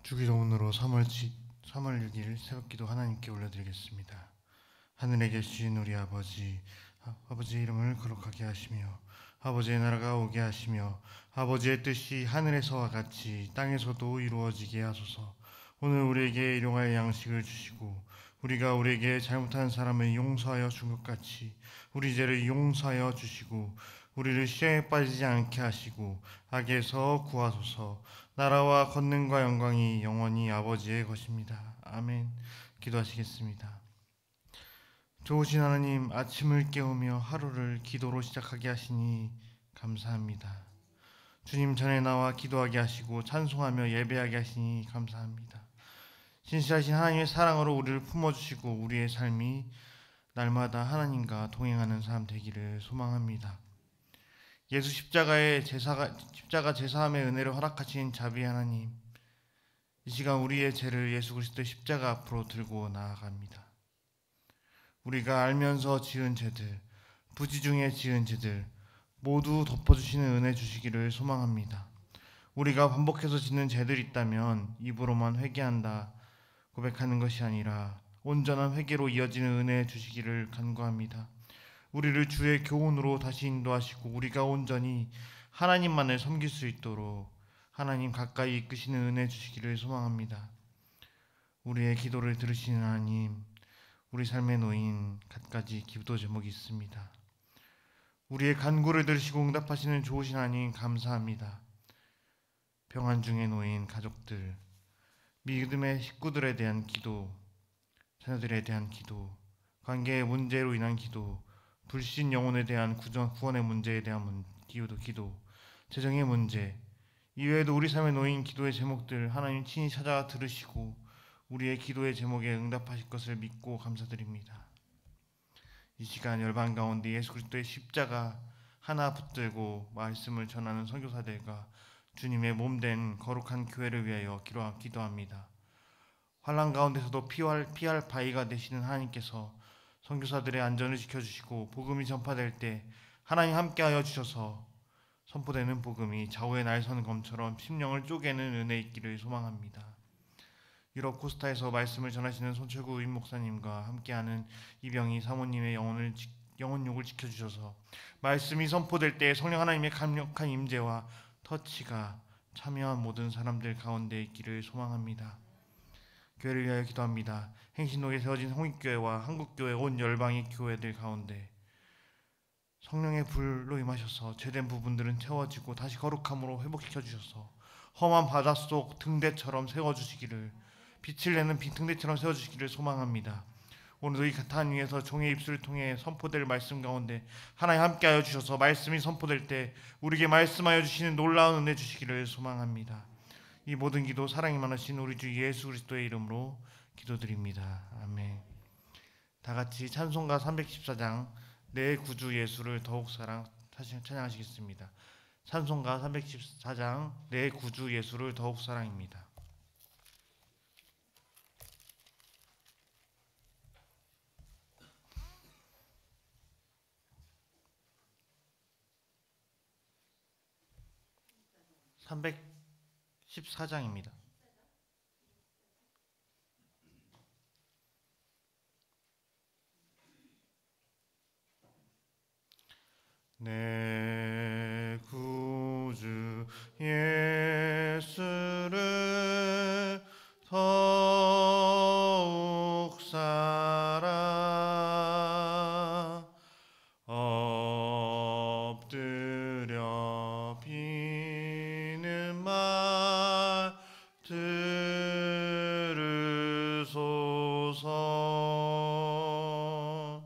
주기도문으로 3월 6일 새벽기도 하나님께 올려드리겠습니다. 하늘에 계신 우리 아버지, 아버지의 이름을 거룩하게 하시며 아버지의 나라가 오게 하시며 아버지의 뜻이 하늘에서와 같이 땅에서도 이루어지게 하소서. 오늘 우리에게 일용할 양식을 주시고 우리가 우리에게 잘못한 사람을 용서하여 준 것 같이 우리 죄를 용서하여 주시고 우리를 시험에 빠지지 않게 하시고 악에서 구하소서. 나라와 권능과 영광이 영원히 아버지의 것입니다. 아멘. 기도하시겠습니다. 좋으신 하나님, 아침을 깨우며 하루를 기도로 시작하게 하시니 감사합니다. 주님 전에 나와 기도하게 하시고 찬송하며 예배하게 하시니 감사합니다. 신실하신 하나님의 사랑으로 우리를 품어주시고 우리의 삶이 날마다 하나님과 동행하는 삶 되기를 소망합니다. 예수 십자가 제사함의 은혜를 허락하신 자비 하나님, 이 시간 우리의 죄를 예수 그리스도의 십자가 앞으로 들고 나아갑니다. 우리가 알면서 지은 죄들, 부지중에 지은 죄들 모두 덮어주시는 은혜 주시기를 소망합니다. 우리가 반복해서 짓는 죄들이 있다면 입으로만 회개한다 고백하는 것이 아니라 온전한 회개로 이어지는 은혜 주시기를 간구합니다. 우리를 주의 교훈으로 다시 인도하시고 우리가 온전히 하나님만을 섬길 수 있도록 하나님 가까이 이끄시는 은혜 주시기를 소망합니다. 우리의 기도를 들으시는 하나님, 우리 삶에 놓인 갖가지 기도 제목이 있습니다. 우리의 간구를 들으시고 응답하시는 좋으신 하나님 감사합니다. 병환 중에 놓인 가족들, 믿음의 식구들에 대한 기도, 자녀들에 대한 기도, 관계의 문제로 인한 기도, 불신 영혼에 대한 구원의 문제에 대한 기도, 재정의 문제, 이외에도 우리 삶에 놓인 기도의 제목들 하나님 친히 찾아 들으시고 우리의 기도의 제목에 응답하실 것을 믿고 감사드립니다. 이 시간 열방 가운데 예수 그리스도의 십자가 하나 붙들고 말씀을 전하는 선교사들과 주님의 몸된 거룩한 교회를 위하여 기도합니다. 환난 가운데서도 피할 바위가 되시는 하나님께서 선교사들의 안전을 지켜주시고 복음이 전파될 때 하나님 함께하여 주셔서 선포되는 복음이 좌우의 날선 검처럼 심령을 쪼개는 은혜 있기를 소망합니다. 유럽 코스타에서 말씀을 전하시는 손철구 의임 목사님과 함께하는 이병희 사모님의 영혼욕을 지켜주셔서 말씀이 선포될 때 성령 하나님의 강력한 임재와 터치가 참여한 모든 사람들 가운데 있기를 소망합니다. 교회를 위하여 기도합니다. 행신동에 세워진 홍익교회와 한국교회 온 열방의 교회들 가운데 성령의 불로 임하셔서 죄된 부분들은 채워지고 다시 거룩함으로 회복시켜 주셔서 험한 바닷속 등대처럼 세워주시기를, 빛을 내는 등대처럼 세워주시기를 소망합니다. 오늘도 이 탄 위에서 종의 입술을 통해 선포될 말씀 가운데 하나님 함께하여 주셔서 말씀이 선포될 때 우리에게 말씀하여 주시는 놀라운 은혜 주시기를 소망합니다. 이 모든 기도 사랑이 많으신 우리 주 예수 그리스도의 이름으로 기도드립니다. 아멘. 다 같이 찬송가 314장 내 구주 예수를 더욱 찬양하시겠습니다. 찬송가 314장 내 구주 예수를 더욱 사랑입니다. (314장입니다) 내 구주 예수를 더욱 사랑 엎드려 비는 말 들으소서.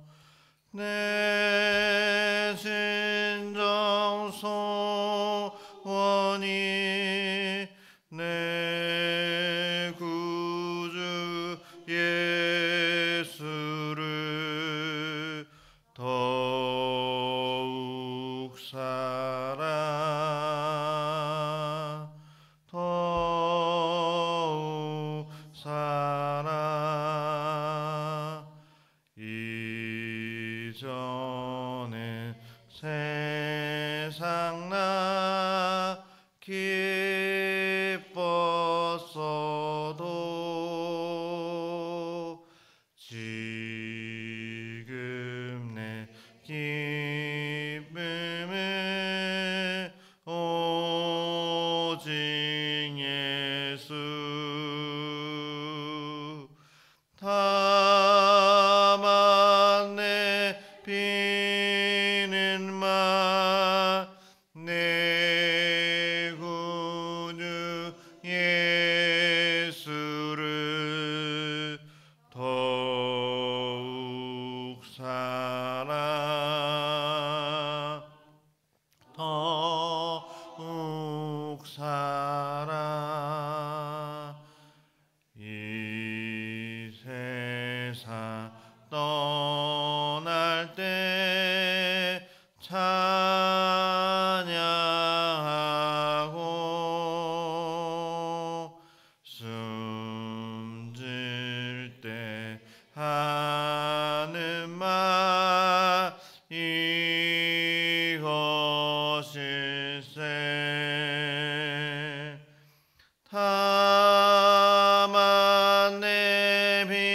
내 진정 소원이 내 구주 예수를 더욱 사랑, 더욱 사랑. 이전에 세상 나 기뻤어 하는 말 이것일세. 다만 내비는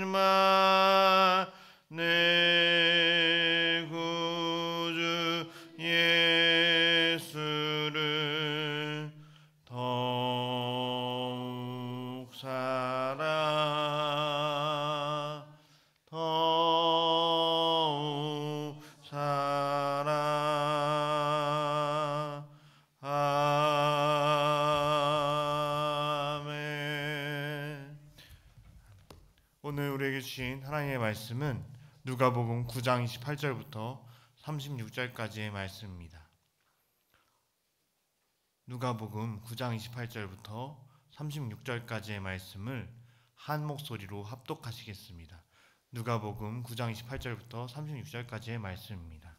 말 내 구주 예수를 더욱 사랑 더욱 사랑. 아멘. 오늘 우리에게 주신 하나님의 말씀은 누가복음 9장 28절부터 36절까지의 말씀입니다. 누가복음 9장 28절부터 36절까지의 말씀을 한 목소리로 합독하시겠습니다. 누가복음 9장 28절부터 36절까지의 말씀입니다.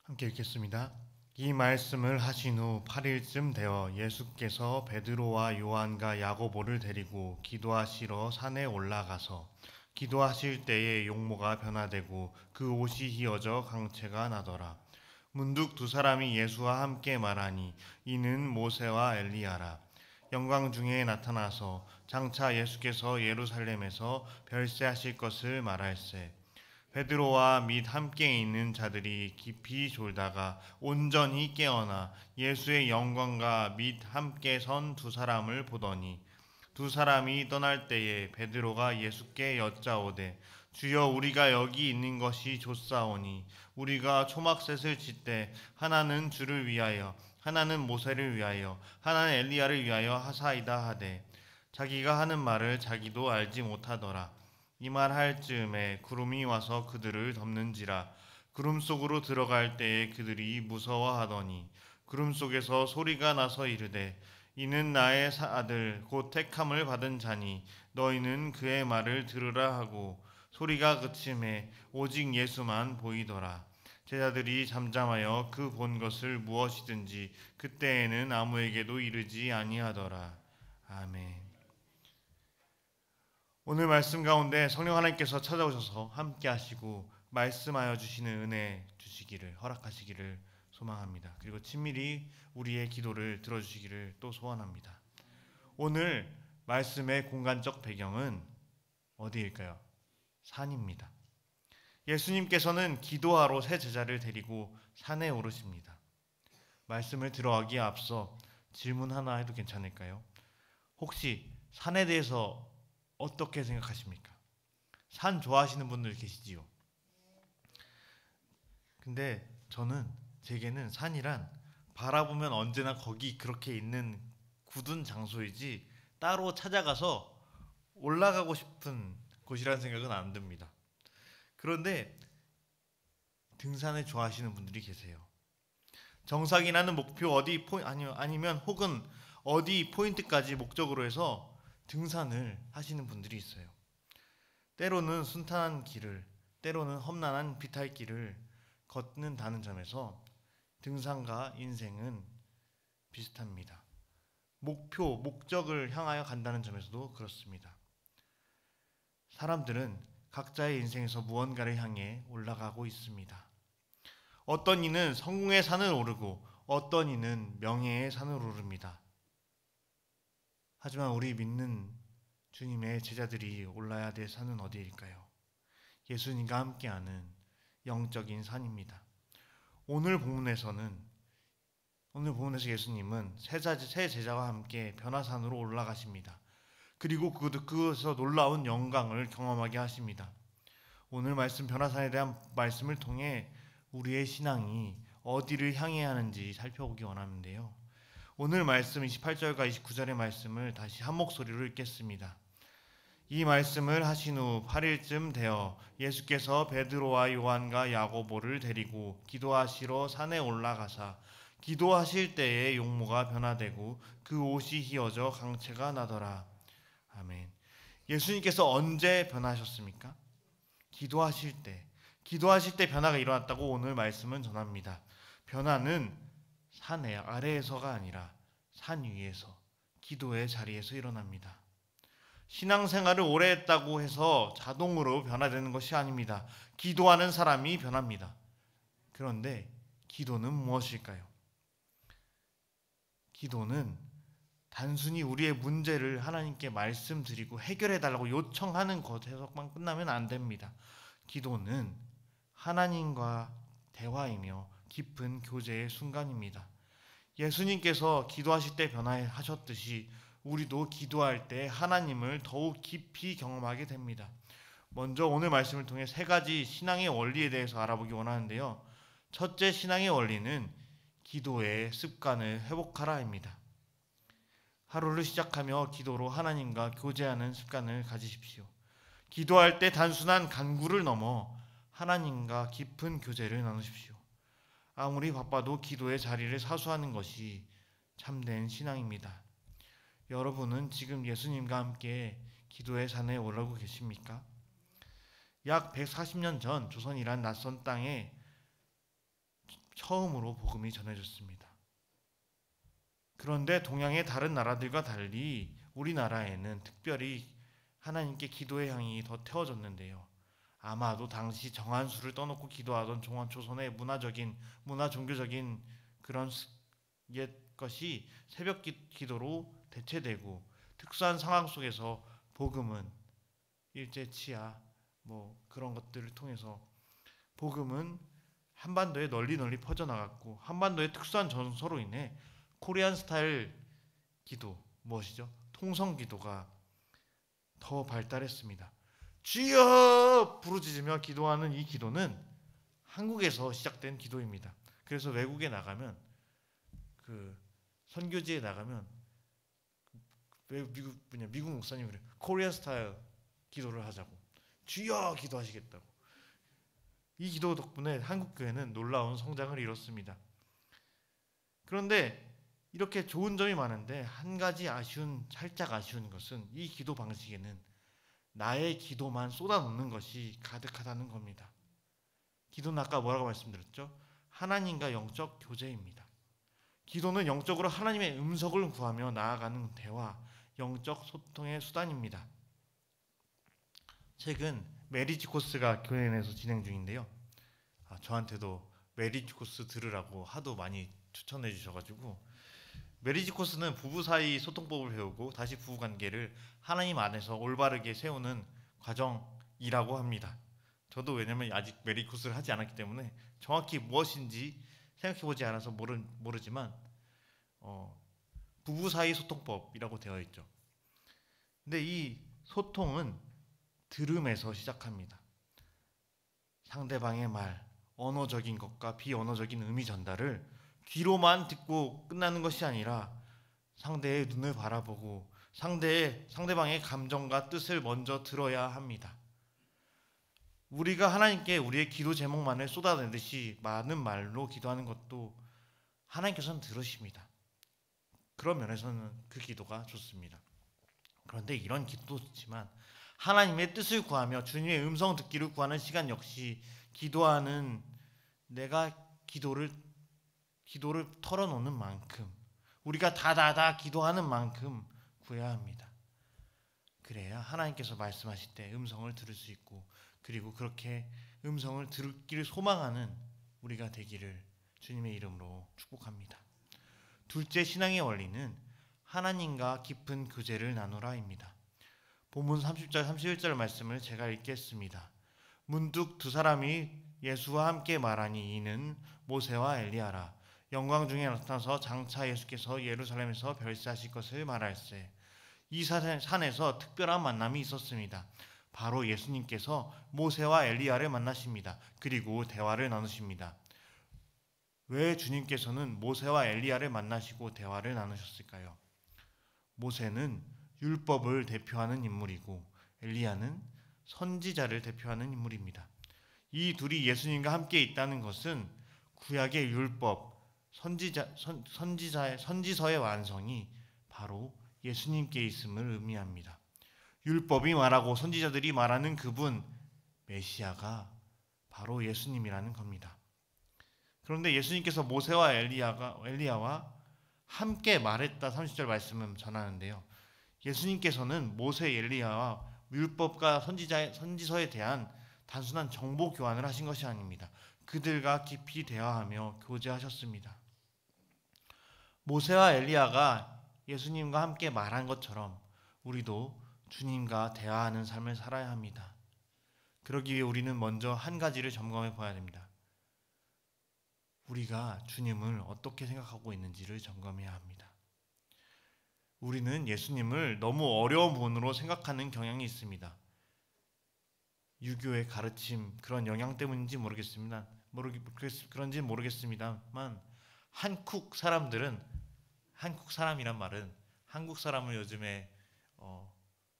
함께 읽겠습니다. 이 말씀을 하신 후 8일쯤 되어 예수께서 베드로와 요한과 야고보를 데리고 기도하시러 산에 올라가서 기도하실 때에 용모가 변화되고 그 옷이 휘어져 강체가 나더라. 문득 두 사람이 예수와 함께 말하니 이는 모세와 엘리야라. 영광 중에 나타나서 장차 예수께서 예루살렘에서 별세하실 것을 말할세. 베드로와 및 함께 있는 자들이 깊이 졸다가 온전히 깨어나 예수의 영광과 및 함께 선 두 사람을 보더니 두 사람이 떠날 때에 베드로가 예수께 여짜오되 주여 우리가 여기 있는 것이 좋사오니 우리가 초막셋을 짓되 하나는 주를 위하여 하나는 모세를 위하여 하나는 엘리야를 위하여 하사이다 하되 자기가 하는 말을 자기도 알지 못하더라. 이 말 할 즈음에 구름이 와서 그들을 덮는지라. 구름 속으로 들어갈 때에 그들이 무서워하더니 구름 속에서 소리가 나서 이르되 이는 나의 아들 곧 택함을 받은 자니 너희는 그의 말을 들으라 하고 소리가 그침에 오직 예수만 보이더라. 제자들이 잠잠하여 그 본 것을 무엇이든지 그때에는 아무에게도 이르지 아니하더라. 아멘. 오늘 말씀 가운데 성령 하나님께서 찾아오셔서 함께 하시고 말씀하여 주시는 은혜 주시기를 허락하시기를 소망합니다. 그리고 친밀히 우리의 기도를 들어주시기를 또 소원합니다. 오늘 말씀의 공간적 배경은 어디일까요? 산입니다. 예수님께서는 기도하러 세 제자를 데리고 산에 오르십니다. 말씀을 들어가기에 앞서 질문 하나 해도 괜찮을까요? 혹시 산에 대해서 어떻게 생각하십니까? 산 좋아하시는 분들 계시지요? 근데 제게는 산이란 바라보면 언제나 거기 그렇게 있는 굳은 장소이지 따로 찾아가서 올라가고 싶은 곳이라는 생각은 안 듭니다. 그런데 등산을 좋아하시는 분들이 계세요. 정상이라는 목표 아니면 혹은 어디 포인트까지 목적으로 해서 등산을 하시는 분들이 있어요. 때로는 순탄한 길을, 때로는 험난한 비탈길을 걷는다는 점에서 등산과 인생은 비슷합니다. 목적을 향하여 간다는 점에서도 그렇습니다. 사람들은 각자의 인생에서 무언가를 향해 올라가고 있습니다. 어떤 이는 성공의 산을 오르고 어떤 이는 명예의 산을 오릅니다. 하지만 우리 믿는 주님의 제자들이 올라야 될 산은 어디일까요? 예수님과 함께하는 영적인 산입니다. 오늘 본문에서 예수님은 세 제자와 함께 변화산으로 올라가십니다. 그리고 그곳에서 놀라운 영광을 경험하게 하십니다. 오늘 말씀 변화산에 대한 말씀을 통해 우리의 신앙이 어디를 향해야 하는지 살펴보기 원하는데요. 오늘 말씀 28절과 29절의 말씀을 다시 한 목소리로 읽겠습니다. 이 말씀을 하신 후 8일쯤 되어 예수께서 베드로와 요한과 야고보를 데리고 기도하시러 산에 올라가사 기도하실 때에 용모가 변화되고 그 옷이 휘어져 강체가 나더라. 아멘. 예수님께서 언제 변하셨습니까? 기도하실 때. 기도하실 때 변화가 일어났다고 오늘 말씀은 전합니다. 변화는 산 아래에서가 아니라 산 위에서, 기도의 자리에서 일어납니다. 신앙생활을 오래 했다고 해서 자동으로 변화되는 것이 아닙니다. 기도하는 사람이 변합니다. 그런데 기도는 무엇일까요? 기도는 단순히 우리의 문제를 하나님께 말씀드리고 해결해달라고 요청하는 것에서만 끝나면 안 됩니다. 기도는 하나님과 대화이며 깊은 교제의 순간입니다. 예수님께서 기도하실 때 변화하셨듯이 우리도 기도할 때 하나님을 더욱 깊이 경험하게 됩니다. 먼저 오늘 말씀을 통해 세 가지 신앙의 원리에 대해서 알아보기 원하는데요. 첫째 신앙의 원리는 기도의 습관을 회복하라입니다. 하루를 시작하며 기도로 하나님과 교제하는 습관을 가지십시오. 기도할 때 단순한 간구를 넘어 하나님과 깊은 교제를 나누십시오. 아무리 바빠도 기도의 자리를 사수하는 것이 참된 신앙입니다. 여러분은 지금 예수님과 함께 기도의 산에 오르고 계십니까? 약 140년 전 조선이란 낯선 땅에 처음으로 복음이 전해졌습니다. 그런데 동양의 다른 나라들과 달리 우리나라에는 특별히 하나님께 기도의 향이 더 태워졌는데요. 아마도 당시 정한수를 떠놓고 기도하던 조선의 문화 종교적인 그런 옛 것이 새벽 기도로 대체되고 특수한 상황 속에서 복음은 일제치하 그런 것들을 통해서 복음은 한반도에 널리 퍼져나갔고 한반도의 특수한 전서로 인해 코리안 스타일 기도 무엇이죠? 통성 기도가 더 발달했습니다. 주여 부르짖으며 기도하는 이 기도는 한국에서 시작된 기도입니다. 그래서 외국에 나가면 선교지에 나가면 미국 목사님 그래 코리안 스타일 기도를 하자고 주여 기도하시겠다고. 이 기도 덕분에 한국 교회는 놀라운 성장을 이뤘습니다. 그런데 이렇게 좋은 점이 많은데 한 가지 살짝 아쉬운 것은 이 기도 방식에는 나의 기도만 쏟아놓는 것이 가득하다는 겁니다. 기도는 아까 뭐라고 말씀드렸죠? 하나님과 영적 교제입니다. 기도는 영적으로 하나님의 음성을 구하며 나아가는 대화, 영적 소통의 수단입니다. 최근 메리지 코스가 교회 내에서 진행 중인데요. 저한테도 메리지 코스 들으라고 하도 많이 추천해 주셔가지고 메리지 코스는 부부 사이 소통법을 배우고 다시 부부관계를 하나님 안에서 올바르게 세우는 과정이라고 합니다. 저도 왜냐면 아직 메리지 코스를 하지 않았기 때문에 정확히 무엇인지 생각해보지 않아서 모르지만 부부 사이 소통법이라고 되어 있죠. 근데 이 소통은 들음에서 시작합니다. 상대방의 말, 언어적인 것과 비언어적인 의미 전달을 귀로만 듣고 끝나는 것이 아니라 상대의 눈을 바라보고 상대방의 감정과 뜻을 먼저 들어야 합니다. 우리가 하나님께 우리의 기도 제목만을 쏟아내듯이 많은 말로 기도하는 것도 하나님께서는 들으십니다. 그런 면에서는 그 기도가 좋습니다. 그런데 이런 기도도 좋지만 하나님의 뜻을 구하며 주님의 음성 듣기를 구하는 시간 역시 기도하는 내가 기도를 털어놓는 만큼 우리가 다다다 기도하는 만큼 구해야 합니다. 그래야 하나님께서 말씀하실 때 음성을 들을 수 있고 그리고 그렇게 음성을 듣기를 소망하는 우리가 되기를 주님의 이름으로 축복합니다. 둘째 신앙의 원리는 하나님과 깊은 교제를 나누라입니다. 본문 30절 31절 말씀을 제가 읽겠습니다. 문득 두 사람이 예수와 함께 말하니 이는 모세와 엘리야라. 영광 중에 나타나서 장차 예수께서 예루살렘에서 별세하실 것을 말할세. 이 산에서 특별한 만남이 있었습니다. 바로 예수님께서 모세와 엘리야를 만나십니다. 그리고 대화를 나누십니다. 왜 주님께서는 모세와 엘리야를 만나시고 대화를 나누셨을까요? 모세는 율법을 대표하는 인물이고 엘리야는 선지자를 대표하는 인물입니다. 이 둘이 예수님과 함께 있다는 것은 구약의 율법, 선지서의 완성이 바로 예수님께 있음을 의미합니다. 율법이 말하고 선지자들이 말하는 그분 메시아가 바로 예수님이라는 겁니다. 그런데 예수님께서 모세와 엘리야와 함께 말했다 30절 말씀을 전하는데요. 예수님께서는 모세, 엘리야와 율법과 선지서에 대한 단순한 정보 교환을 하신 것이 아닙니다. 그들과 깊이 대화하며 교제하셨습니다. 모세와 엘리야가 예수님과 함께 말한 것처럼 우리도 주님과 대화하는 삶을 살아야 합니다. 그러기 위해 우리는 먼저 한 가지를 점검해 봐야 됩니다. 우리가 주님을 어떻게 생각하고 있는지를 점검해야 합니다. 우리는 예수님을 너무 어려운 분으로 생각하는 경향이 있습니다. 유교의 가르침, 그런 영향 때문인지 모르겠습니다. 그런지 모르겠습니다만 한국 사람이란 말은 한국 사람을 요즘에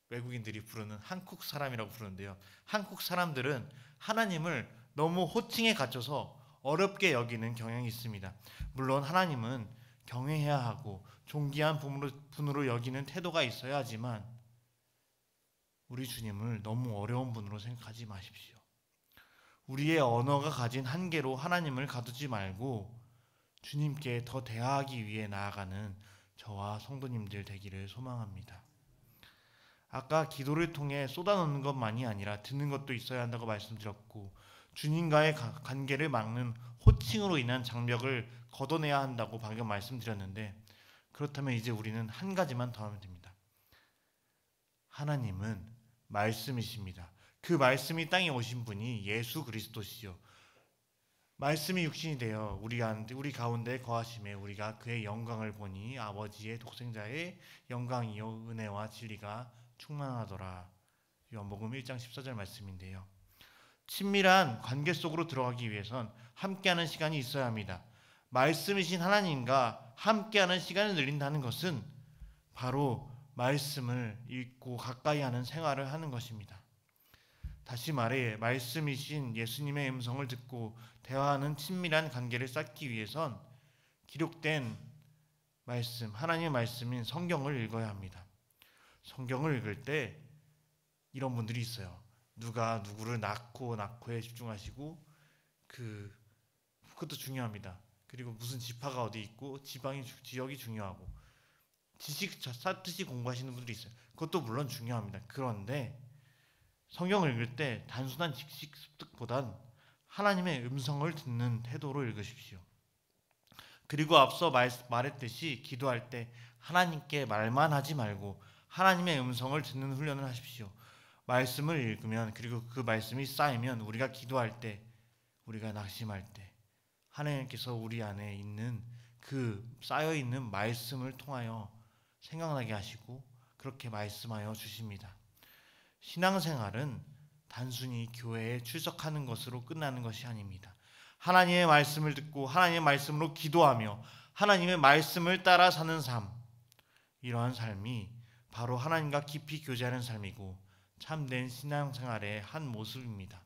외국인들이 부르는 한국 사람이라고 부르는데요. 한국 사람들은 하나님을 너무 호칭에 갇혀서 어렵게 여기는 경향이 있습니다. 물론 하나님은 경외해야 하고 존귀한 분으로 여기는 태도가 있어야 하지만 우리 주님을 너무 어려운 분으로 생각하지 마십시오. 우리의 언어가 가진 한계로 하나님을 가두지 말고 주님께 더 대화하기 위해 나아가는 저와 성도님들 되기를 소망합니다. 아까 기도를 통해 쏟아놓는 것만이 아니라 듣는 것도 있어야 한다고 말씀드렸고 주님과의 관계를 막는 호칭으로 인한 장벽을 걷어내야 한다고 방금 말씀드렸는데 그렇다면 이제 우리는 한 가지만 더 하면 됩니다. 하나님은 말씀이십니다. 그 말씀이 땅에 오신 분이 예수 그리스도시요. 말씀이 육신이 되어 우리 가운데 거하심에 우리가 그의 영광을 보니 아버지의 독생자의 영광이요 은혜와 진리가 충만하더라. 요한복음 1장 14절 말씀인데요. 친밀한 관계 속으로 들어가기 위해선 함께하는 시간이 있어야 합니다. 말씀이신 하나님과 함께하는 시간을 늘린다는 것은 바로 말씀을 읽고 가까이 하는 생활을 하는 것입니다. 다시 말해 말씀이신 예수님의 음성을 듣고 대화하는 친밀한 관계를 쌓기 위해선 기록된 말씀, 하나님의 말씀인 성경을 읽어야 합니다. 성경을 읽을 때 이런 분들이 있어요. 누가 누구를 낳고에 집중하시고 그것도 중요합니다. 그리고 무슨 지파가 어디 있고 지역이 중요하고 지식 쌓듯이 공부하시는 분들이 있어요. 그것도 물론 중요합니다. 그런데 성경을 읽을 때 단순한 지식 습득보단 하나님의 음성을 듣는 태도로 읽으십시오. 그리고 앞서 말했듯이 기도할 때 하나님께 말만 하지 말고 하나님의 음성을 듣는 훈련을 하십시오. 말씀을 읽으면 그리고 그 말씀이 쌓이면 우리가 기도할 때 우리가 낙심할 때 하나님께서 우리 안에 있는 그 쌓여있는 말씀을 통하여 생각나게 하시고 그렇게 말씀하여 주십니다. 신앙생활은 단순히 교회에 출석하는 것으로 끝나는 것이 아닙니다. 하나님의 말씀을 듣고 하나님의 말씀으로 기도하며 하나님의 말씀을 따라 사는 삶, 이러한 삶이 바로 하나님과 깊이 교제하는 삶이고 참된 신앙생활의 한 모습입니다.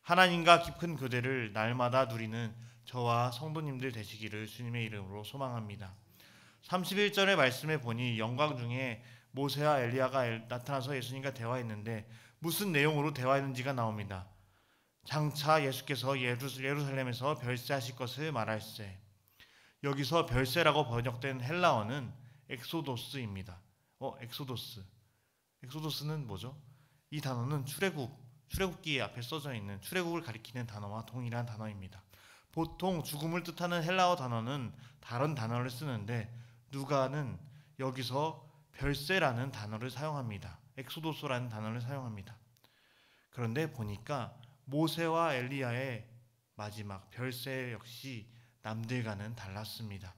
하나님과 깊은 교제를 날마다 누리는 저와 성도님들 되시기를 주님의 이름으로 소망합니다. 31절의 말씀에 보니 영광 중에 모세와 엘리야가 나타나서 예수님과 대화했는데 무슨 내용으로 대화했는지가 나옵니다. 장차 예수께서 예루살렘에서 별세하실 것을 말할세. 여기서 별세라고 번역된 헬라어는 엑소도스입니다. 엑소도스는 뭐죠? 이 단어는 출애굽기 앞에 써져 있는 출애굽을 가리키는 단어와 동일한 단어입니다. 보통 죽음을 뜻하는 헬라어 단어는 다른 단어를 쓰는데 누가는 여기서 별세라는 단어를 사용합니다. 엑소도스라는 단어를 사용합니다. 그런데 보니까 모세와 엘리야의 마지막 별세 역시 남들과는 달랐습니다.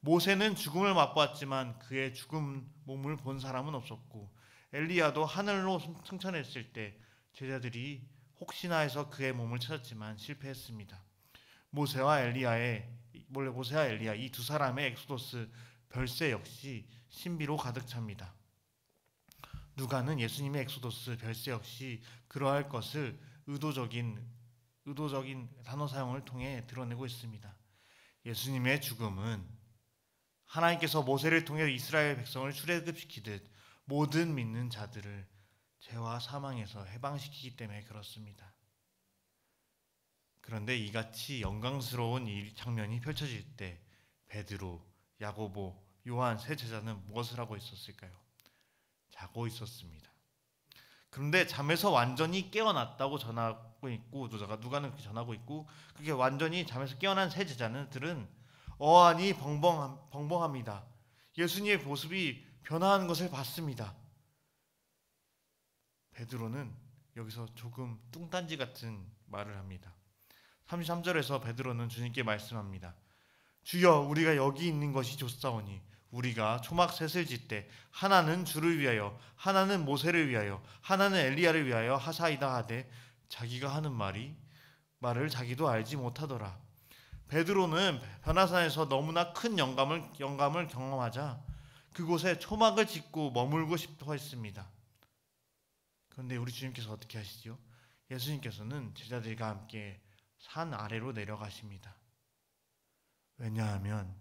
모세는 죽음을 맛보았지만 그의 죽은 몸을 본 사람은 없었고 엘리야도 하늘로 승천했을 때 제자들이 혹시나 해서 그의 몸을 찾았지만 실패했습니다. 모세와 엘리야 이 두 사람의 엑소도스 별세 역시 신비로 가득 찹니다. 누가는 예수님의 엑소도스 별세 역시 그러할 것을 의도적인 단어 사용을 통해 드러내고 있습니다. 예수님의 죽음은 하나님께서 모세를 통해 이스라엘 백성을 출애굽시키듯 모든 믿는 자들을 죄와 사망에서 해방시키기 때문에 그렇습니다. 그런데 이같이 영광스러운 이 장면이 펼쳐질 때 베드로, 야고보, 요한 세 제자는 무엇을 하고 있었을까요? 자고 있었습니다. 그런데 잠에서 완전히 깨어났다고 전하고 있고 누가는 그렇게 전하고 있고 그게 완전히 잠에서 깨어난 세 제자들은 어안이 벙벙합니다. 예수님의 모습이 변화하는 것을 봤습니다. 베드로는 여기서 조금 뚱딴지 같은 말을 합니다. 33절에서 베드로는 주님께 말씀합니다. 주여, 우리가 여기 있는 것이 좋사오니 우리가 초막 셋을 짓되 하나는 주를 위하여, 하나는 모세를 위하여, 하나는 엘리야를 위하여 하사이다 하되 자기가 하는 말을 자기도 알지 못하더라. 베드로는 변화산에서 너무나 큰 영감을 경험하자 그곳에 초막을 짓고 머물고 싶어 했습니다. 그런데 우리 주님께서 어떻게 하시죠? 예수님께서는 제자들과 함께 산 아래로 내려가십니다. 왜냐하면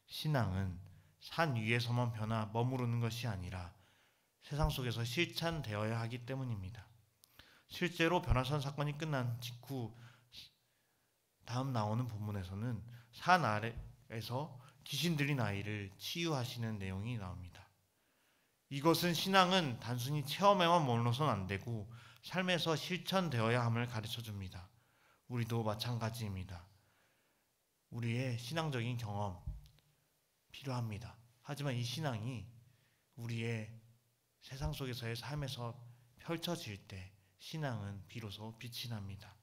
신앙은 산 위에서만 머무르는 것이 아니라 세상 속에서 실천되어야 하기 때문입니다. 실제로 변화산 사건이 끝난 직후 다음 나오는 본문에서는 산 아래에서 귀신 들린 아이를 치유하시는 내용이 나옵니다. 이것은 신앙은 단순히 체험에만 머물러서는 안 되고 삶에서 실천되어야 함을 가르쳐 줍니다. 우리도 마찬가지입니다. 우리의 신앙적인 경험 필요합니다. 하지만 이 신앙이 우리의 세상 속에서의 삶에서 펼쳐질 때 신앙은 비로소 빛이 납니다.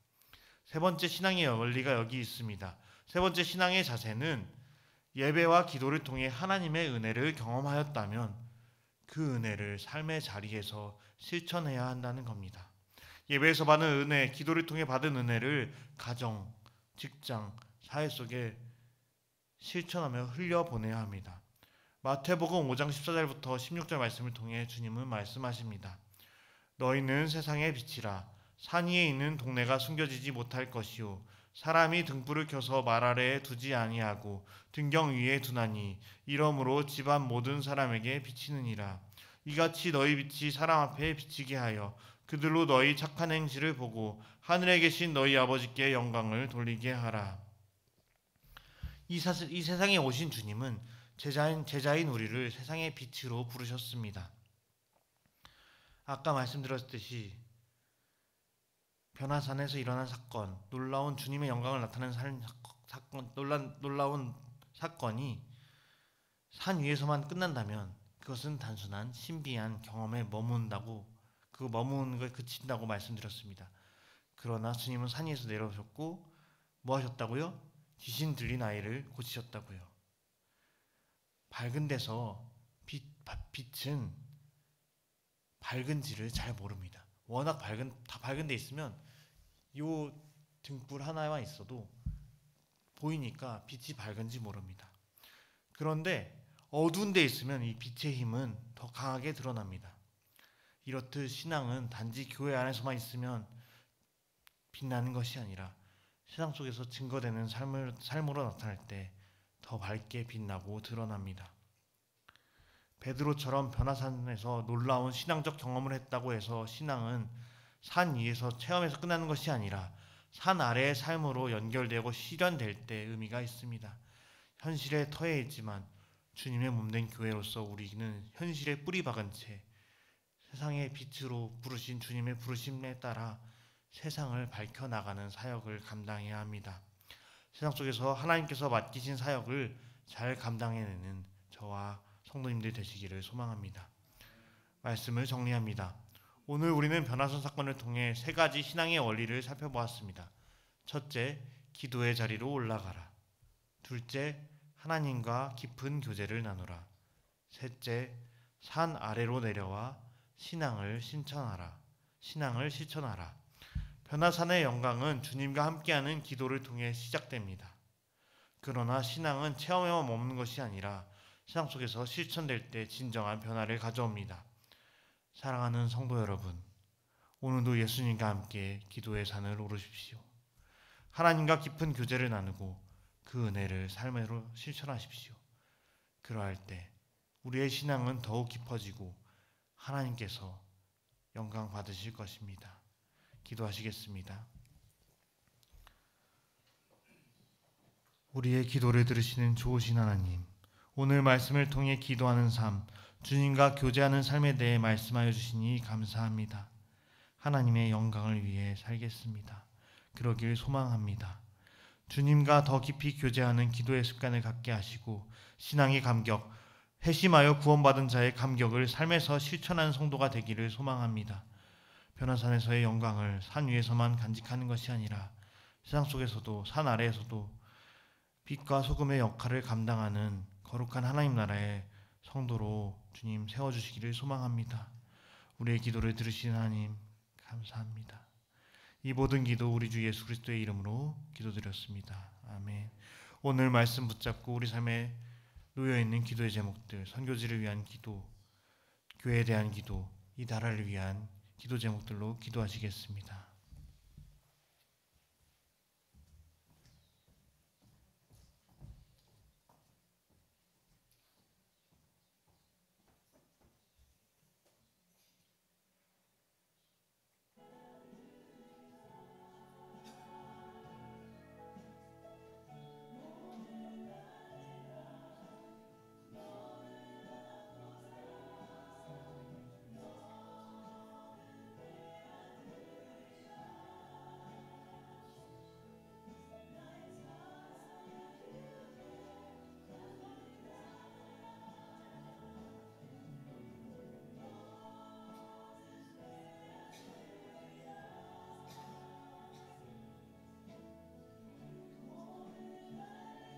세 번째 신앙의 원리가 여기 있습니다. 세 번째 신앙의 자세는 예배와 기도를 통해 하나님의 은혜를 경험하였다면 그 은혜를 삶의 자리에서 실천해야 한다는 겁니다. 예배에서 받은 은혜, 기도를 통해 받은 은혜를 가정, 직장, 사회 속에 실천하며 흘려보내야 합니다. 마태복음 5장 14절부터 16절 말씀을 통해 주님은 말씀하십니다. 너희는 세상의 빛이라. 산 위에 있는 동네가 숨겨지지 못할 것이요 사람이 등불을 켜서 말 아래에 두지 아니하고 등경 위에 두나니 이러므로 집안 모든 사람에게 비치느니라. 이같이 너희 빛이 사람 앞에 비치게 하여 그들로 너희 착한 행실을 보고 하늘에 계신 너희 아버지께 영광을 돌리게 하라. 이 세상에 오신 주님은 제자인 우리를 세상의 빛으로 부르셨습니다. 아까 말씀드렸듯이 변화산에서 일어난 사건, 놀라운 주님의 영광을 나타내는 사건, 놀라운 사건이 산 위에서만 끝난다면 그것은 단순한 신비한 경험에 머무는 걸 그친다고 말씀드렸습니다. 그러나 주님은 산 위에서 내려오셨고 뭐 하셨다고요? 귀신 들린 아이를 고치셨다고요. 밝은 데서 빛은 밝은지를 잘 모릅니다. 워낙 다 밝은 데 있으면 요 등불 하나만 있어도 보이니까 빛이 밝은지 모릅니다. 그런데 어두운 데 있으면 이 빛의 힘은 더 강하게 드러납니다. 이렇듯 신앙은 단지 교회 안에서만 있으면 빛나는 것이 아니라 세상 속에서 증거되는 삶으로 나타날 때 더 밝게 빛나고 드러납니다. 베드로처럼 변화산에서 놀라운 신앙적 경험을 했다고 해서 신앙은 산 위에서 체험에서 끝나는 것이 아니라 산 아래의 삶으로 연결되고 실현될 때 의미가 있습니다. 현실의 터에 있지만 주님의 몸된 교회로서 우리는 현실에 뿌리 박은 채 세상의 빛으로 부르신 주님의 부르심에 따라 세상을 밝혀나가는 사역을 감당해야 합니다. 세상 속에서 하나님께서 맡기신 사역을 잘 감당해내는 저와 성도님들 되시기를 소망합니다. 말씀을 정리합니다. 오늘 우리는 변화산 사건을 통해 세 가지 신앙의 원리를 살펴보았습니다. 첫째, 기도의 자리로 올라가라. 둘째, 하나님과 깊은 교제를 나누라. 셋째, 산 아래로 내려와 신앙을 실천하라. 변화산의 영광은 주님과 함께하는 기도를 통해 시작됩니다. 그러나 신앙은 체험에만 머무는 것이 아니라 세상 속에서 실천될 때 진정한 변화를 가져옵니다. 사랑하는 성도 여러분, 오늘도 예수님과 함께 기도의 산을 오르십시오. 하나님과 깊은 교제를 나누고 그 은혜를 삶으로 실천하십시오. 그러할 때 우리의 신앙은 더욱 깊어지고 하나님께서 영광 받으실 것입니다. 기도하시겠습니다. 우리의 기도를 들으시는 좋으신 하나님, 오늘 말씀을 통해 기도하는 삶, 주님과 교제하는 삶에 대해 말씀하여 주시니 감사합니다. 하나님의 영광을 위해 살겠습니다. 그러길 소망합니다. 주님과 더 깊이 교제하는 기도의 습관을 갖게 하시고 신앙의 감격, 회심하여 구원받은 자의 감격을 삶에서 실천하는 성도가 되기를 소망합니다. 변화산에서의 영광을 산 위에서만 간직하는 것이 아니라 세상 속에서도 산 아래에서도 빛과 소금의 역할을 감당하는 거룩한 하나님 나라의 성도로 주님 세워주시기를 소망합니다. 우리의 기도를 들으시는 하나님 감사합니다. 이 모든 기도 우리 주 예수 그리스도의 이름으로 기도드렸습니다. 아멘. 오늘 말씀 붙잡고 우리 삶에 놓여있는 기도의 제목들, 선교지를 위한 기도, 교회에 대한 기도, 이 나라를 위한 기도 제목들로 기도하시겠습니다.